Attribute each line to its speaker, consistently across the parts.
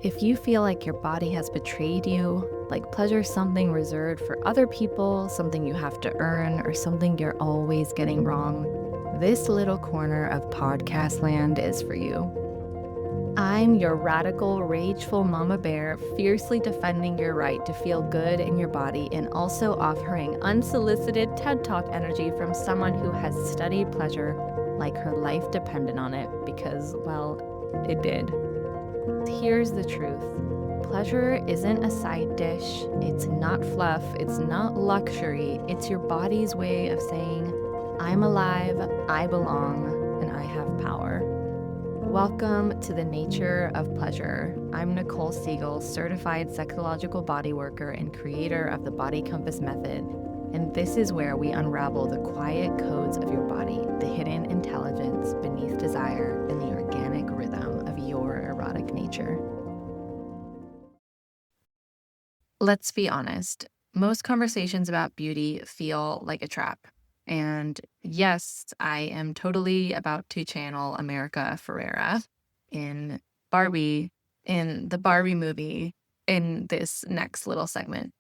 Speaker 1: If you feel like your body has betrayed you, like pleasure is something reserved for other people, something you have to earn, or something you're always getting wrong, this little corner of podcast land is for you. I'm your radical, rageful mama bear, fiercely defending your right to feel good in your body and also offering unsolicited TED Talk energy from someone who has studied pleasure like her life depended on it because, well, it did. Here's the truth. Pleasure isn't a side dish. It's not fluff. It's not luxury. It's your body's way of saying, I'm alive, I belong, and I have power. Welcome to the Nature of Pleasure. I'm Nicole Siegel, certified sexological body worker and creator of the Body Compass Method. And this is where we unravel the quiet codes of your body, the hidden intelligence beneath desire, and the organic rhythm of your erotic nature. Let's be honest, most conversations about beauty feel like a trap. And yes, I am totally about to channel America Ferrera in Barbie, in the Barbie movie, in this next little segment.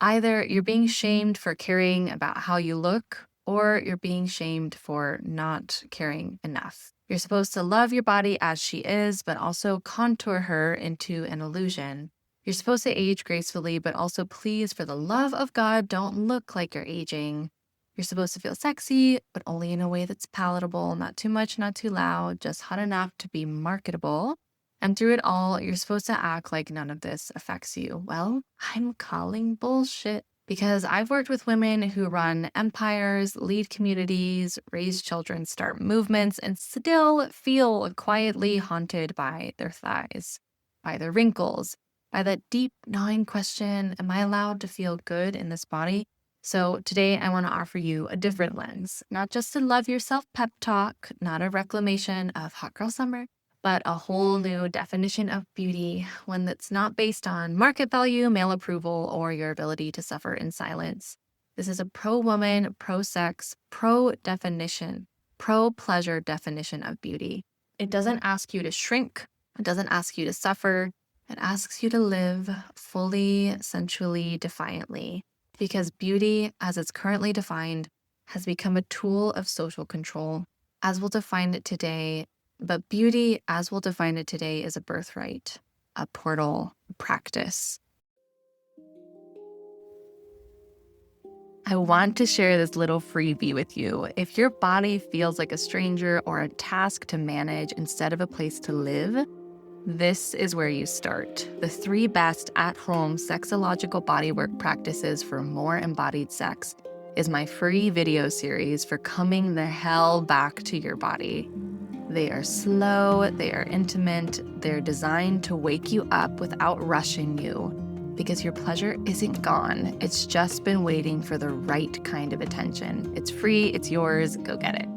Speaker 1: Either you're being shamed for caring about how you look, or you're being shamed for not caring enough. You're supposed to love your body as she is, but also contour her into an illusion. You're supposed to age gracefully, but also please, for the love of God, don't look like you're aging. You're supposed to feel sexy, but only in a way that's palatable, not too much, not too loud, just hot enough to be marketable. And through it all, you're supposed to act like none of this affects you. Well, I'm calling bullshit because I've worked with women who run empires, lead communities, raise children, start movements, and still feel quietly haunted by their thighs, by their wrinkles, by that deep gnawing question, am I allowed to feel good in this body? So today I want to offer you a different lens, not just a love yourself pep talk, not a reclamation of hot girl summer, but a whole new definition of beauty, one that's not based on market value, male approval, or your ability to suffer in silence. This is a pro-woman, pro-sex, pro-definition, pro-pleasure definition of beauty. It doesn't ask you to shrink. It doesn't ask you to suffer. It asks you to live fully, sensually, defiantly. Because beauty, as it's currently defined, has become a tool of social control. As we'll define it today, but beauty, as we'll define it today, is a birthright, a portal, a practice. I want to share this little freebie with you. If your body feels like a stranger or a task to manage instead of a place to live, this is where you start. The 3 best at-home sexological bodywork practices for more embodied sex is my free video series for coming the hell back to your body. They are slow, they are intimate, they're designed to wake you up without rushing you because your pleasure isn't gone. It's just been waiting for the right kind of attention. It's free, it's yours, go get it.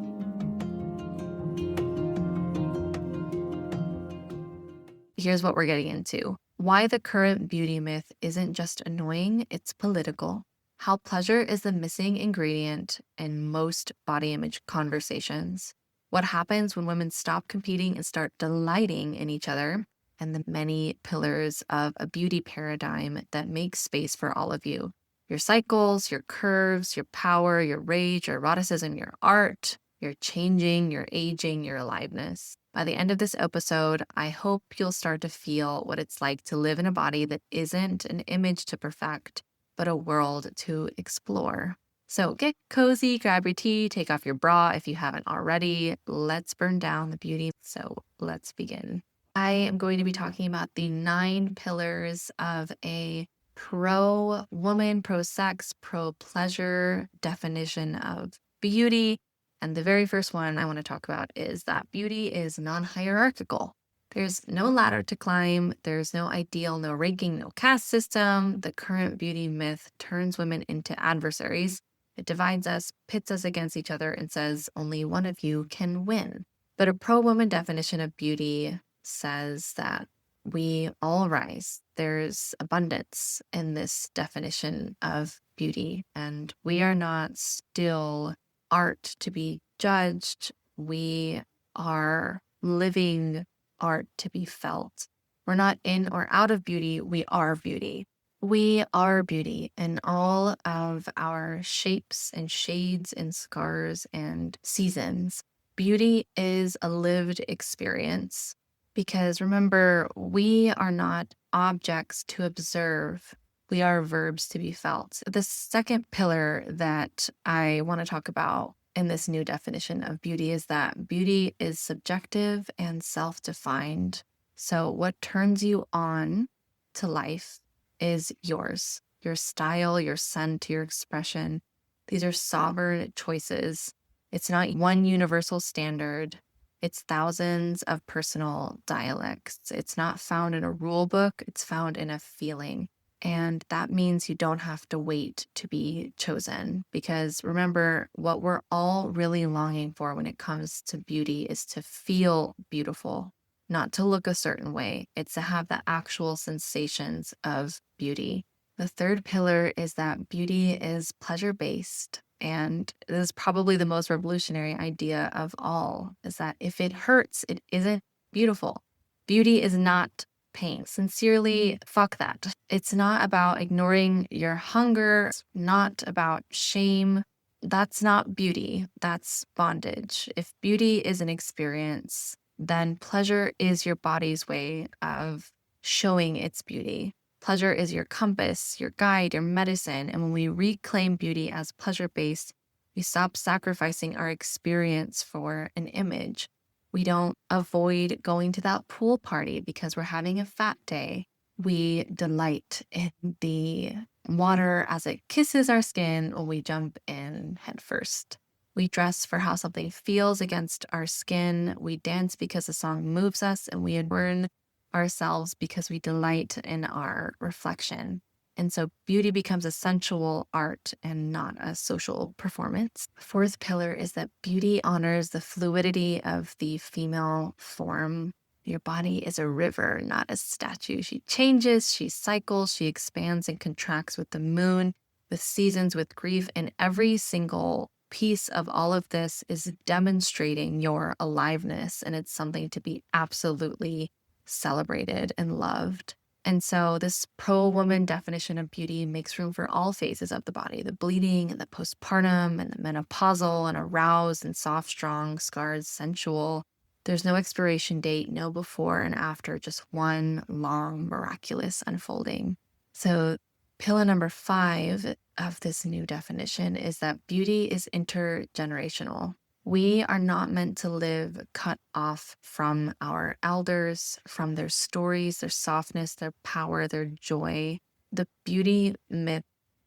Speaker 1: Here's what we're getting into. Why the current beauty myth isn't just annoying, it's political. How pleasure is the missing ingredient in most body image conversations. What happens when women stop competing and start delighting in each other, and the many pillars of a beauty paradigm that makes space for all of you. Your cycles, your curves, your power, your rage, your eroticism, your art, your changing, your aging, your aliveness. By the end of this episode, I hope you'll start to feel what it's like to live in a body that isn't an image to perfect, but a world to explore. So get cozy, grab your tea, take off your bra if you haven't already. Let's burn down the beauty. So let's begin. I am going to be talking about the 9 pillars of a pro-woman, pro-sex, pro-pleasure definition of beauty. And the very first one I want to talk about is that beauty is non-hierarchical. There's no ladder to climb. There's no ideal, no ranking, no caste system. The current beauty myth turns women into adversaries. It divides us, pits us against each other, and says only one of you can win. But a pro-woman definition of beauty says that we all rise. There's abundance in this definition of beauty, and we are not still art to be judged. We are living art to be felt. We're not in or out of beauty, we are beauty. We are beauty in all of our shapes and shades and scars and seasons. Beauty is a lived experience because remember, we are not objects to observe. We are verbs to be felt. The second pillar that I want to talk about in this new definition of beauty is that beauty is subjective and self defined. So, what turns you on to life is yours, your style, your scent, your expression. These are sovereign choices. It's not one universal standard. It's thousands of personal dialects. It's not found in a rule book, it's found in a feeling. And that means you don't have to wait to be chosen. Because remember, what we're all really longing for when it comes to beauty is to feel beautiful, not to look a certain way. It's to have the actual sensations of beauty. The third pillar is that beauty is pleasure based. And this is probably the most revolutionary idea of all is that if it hurts, it isn't beautiful. Beauty is not pain. Sincerely, fuck that. It's not about ignoring your hunger, it's not about shame. That's not beauty, that's bondage. If beauty is an experience, then pleasure is your body's way of showing its beauty. Pleasure is your compass, your guide, your medicine. And when we reclaim beauty as pleasure based, we stop sacrificing our experience for an image. We don't avoid going to that pool party because we're having a fat day. We delight in the water as it kisses our skin when we jump in head first. We dress for how something feels against our skin. We dance because the song moves us, and we adorn ourselves because we delight in our reflection. And so beauty becomes a sensual art and not a social performance. Fourth pillar is that beauty honors the fluidity of the female form. Your body is a river, not a statue. She changes, she cycles, she expands and contracts with the moon, with seasons, with grief, and every single piece of all of this is demonstrating your aliveness, and it's something to be absolutely celebrated and loved. And so this pro-woman definition of beauty makes room for all phases of the body, the bleeding and the postpartum and the menopausal and aroused and soft, strong, scarred, sensual. There's no expiration date, no before and after, just one long, miraculous unfolding. So pillar number 5 of this new definition is that beauty is intergenerational. We are not meant to live cut off from our elders, from their stories, their softness, their power, their joy. The beauty myth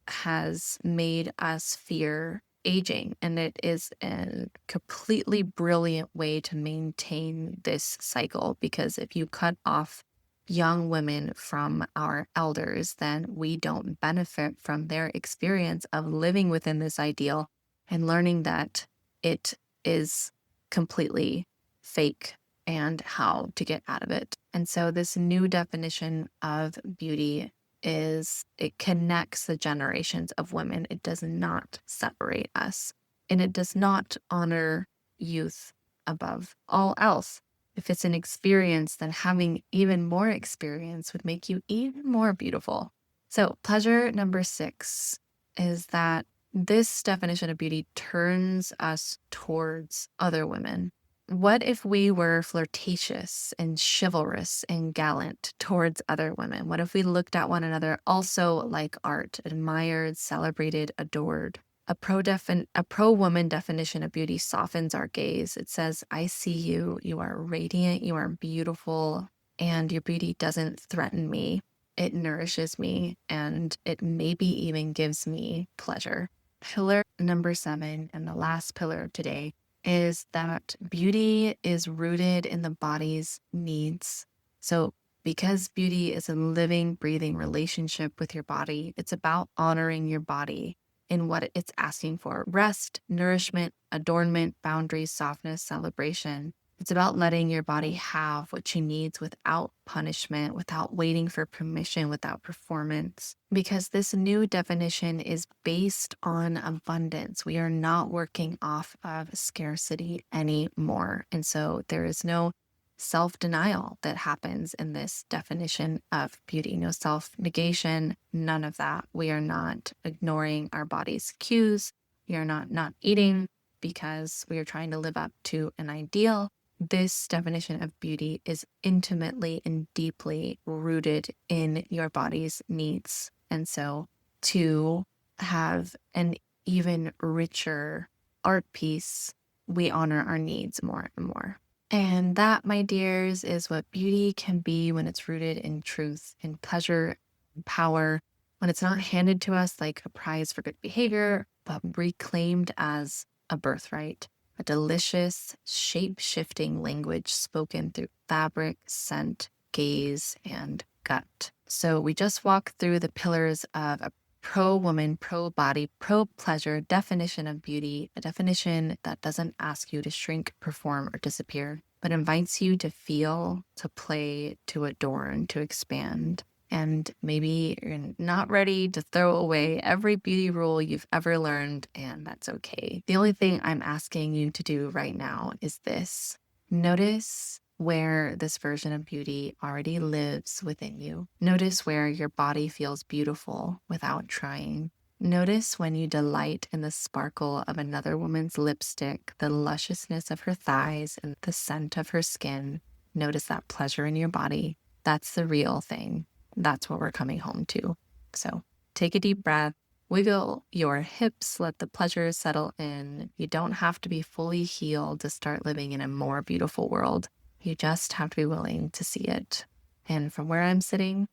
Speaker 1: has made us fear aging, and it is a completely brilliant way to maintain this cycle because if you cut off young women from our elders, then we don't benefit from their experience of living within this ideal and learning that it is completely fake and how to get out of it. And so this new definition of beauty is it connects the generations of women. It does not separate us. And it does not honor youth above all else. If it's an experience, then having even more experience would make you even more beautiful. So pleasure number 6 is that this definition of beauty turns us towards other women. What if we were flirtatious and chivalrous and gallant towards other women? What if we looked at one another also like art, admired, celebrated, adored? A pro-woman definition of beauty softens our gaze. It says, I see you, you are radiant, you are beautiful, and your beauty doesn't threaten me. It nourishes me, and it maybe even gives me pleasure. Pillar number 7, and the last pillar of today, is that beauty is rooted in the body's needs. So because beauty is a living, breathing relationship with your body, it's about honoring your body in what it's asking for: rest, nourishment, adornment, boundaries, softness, celebration. It's about letting your body have what she needs without punishment, without waiting for permission, without performance. Because this new definition is based on abundance. We are not working off of scarcity anymore. And so there is no self-denial that happens in this definition of beauty. No self-negation, none of that. We are not ignoring our body's cues. We are not eating because we are trying to live up to an ideal. This definition of beauty is intimately and deeply rooted in your body's needs. And so to have an even richer art piece, we honor our needs more and more. And that, my dears, is what beauty can be when it's rooted in truth, in pleasure, in power, when it's not handed to us like a prize for good behavior, but reclaimed as a birthright, a delicious, shape-shifting language spoken through fabric, scent, gaze, and gut. So we just walked through the pillars of a pro-woman, pro-body, pro-pleasure definition of beauty, a definition that doesn't ask you to shrink, perform, or disappear, but invites you to feel, to play, to adorn, to expand. And maybe you're not ready to throw away every beauty rule you've ever learned, and that's okay. The only thing I'm asking you to do right now is this. Notice where this version of beauty already lives within you. Notice where your body feels beautiful without trying. Notice when you delight in the sparkle of another woman's lipstick, the lusciousness of her thighs, and the scent of her skin. Notice that pleasure in your body. That's the real thing. That's what we're coming home to. So take a deep breath, wiggle your hips, let the pleasure settle in. You don't have to be fully healed to start living in a more beautiful world. You just have to be willing to see it. And from where I'm sitting,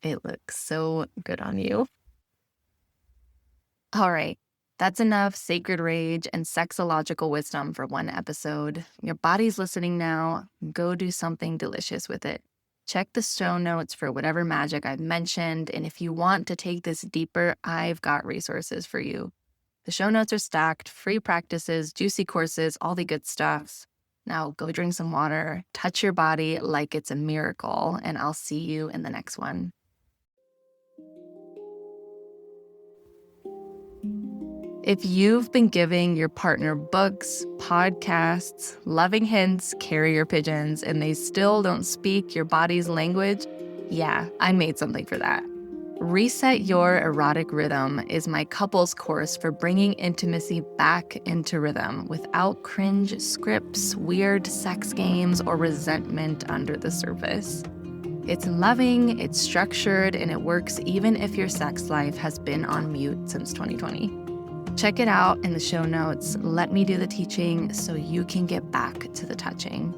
Speaker 1: it looks so good on you. All right, that's enough sacred rage and sexological wisdom for one episode. Your body's listening now. Go do something delicious with it. Check the show notes for whatever magic I've mentioned. And if you want to take this deeper, I've got resources for you. The show notes are stacked, free practices, juicy courses, all the good stuff. Now go drink some water, touch your body like it's a miracle, and I'll see you in the next one. If you've been giving your partner books, podcasts, loving hints, carrier pigeons, and they still don't speak your body's language, yeah, I made something for that. Reset Your Erotic Rhythm is my couples course for bringing intimacy back into rhythm without cringe scripts, weird sex games, or resentment under the surface. It's loving, it's structured, and it works even if your sex life has been on mute since 2020. Check it out in the show notes. Let me do the teaching so you can get back to the touching.